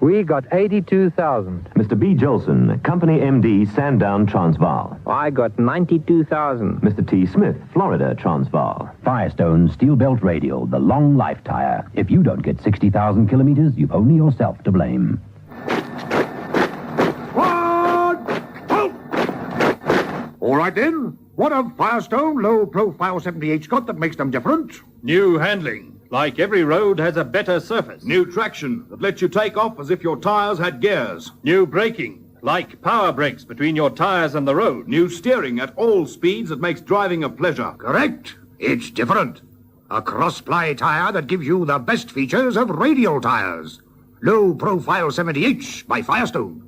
We got 82,000. Mr. B. Jolson, Company MD, Sandown, Transvaal. I got 92,000. Mr. T. Smith, Florida, Transvaal. Firestone Steel Belt Radial, the long life tire. If you don't get 60,000 kilometers, you've only yourself to blame. All right then. What have Firestone low-profile 78's got that makes them different? New handling. Like every road has a better surface. New traction that lets you take off as if your tires had gears. New braking. Like power brakes between your tires and the road. New steering at all speeds that makes driving a pleasure. Correct. It's different. A cross-ply tire that gives you the best features of radial tires. Low-profile 70H by Firestone.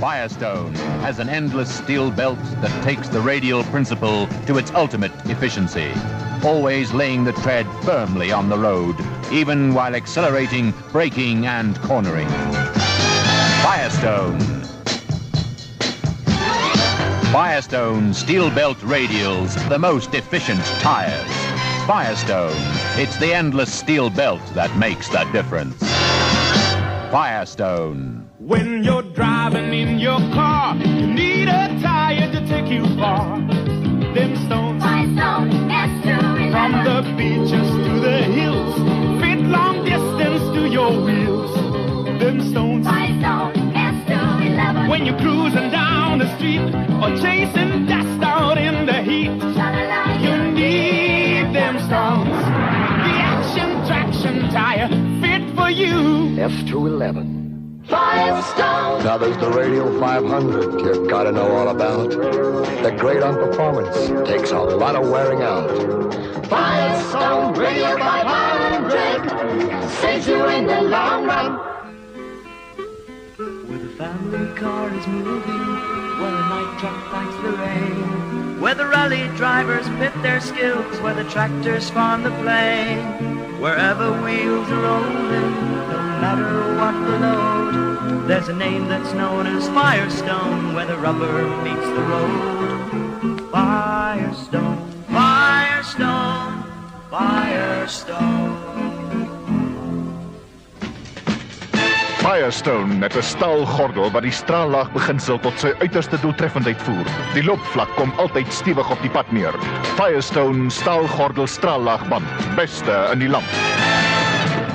Firestone has an endless steel belt that takes the radial principle to its ultimate efficiency, always laying the tread firmly on the road, even while accelerating, braking, and cornering. Firestone. Firestone steel belt radials, the most efficient tires. Firestone. It's the endless steel belt that makes the difference. Firestone. When you're driving in your car, you need a tire to take you far. Them stones, Firestone S211. From the beaches to the hills, fit long distance to your wheels. Them stones, Firestone S211. When you're cruising down the street or chasing dust out in the heat, you need them stones. The action traction tire fit for you. F211. Firestone. Now there's the Radial 500 you've got to know all about. They're great on performance. Takes a lot of wearing out. Firestone Radial 500 saves you in the long run. Where the family car is moving, where the night truck fights the rain, where the rally drivers pit their skills, where the tractors farm the plain. Wherever wheels are rolling, no matter what the load, there's a name that's known as Firestone, where the rubber meets the road. Firestone, Firestone, Firestone. Firestone met 'n staalgordel wat die straallaagbeginsel tot sy uiterste doeltreffendheid voer. Die loopvlak kom altyd stewig op die pad neer. Firestone staalgordel straallaagband, beste in die land.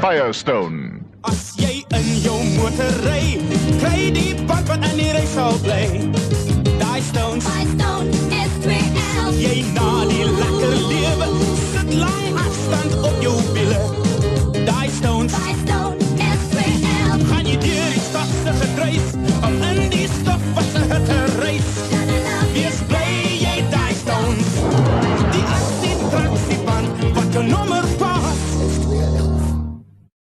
Firestone. As jy in jou motor ry, kry die band wat in die reisal bly. Daai stones, Firestone S211. jy na die lekker lewe, sit lang afstand op jou wiele. Daai stones, Firestone S211. gaan jy deur die stadse gedruis, of in die stof wat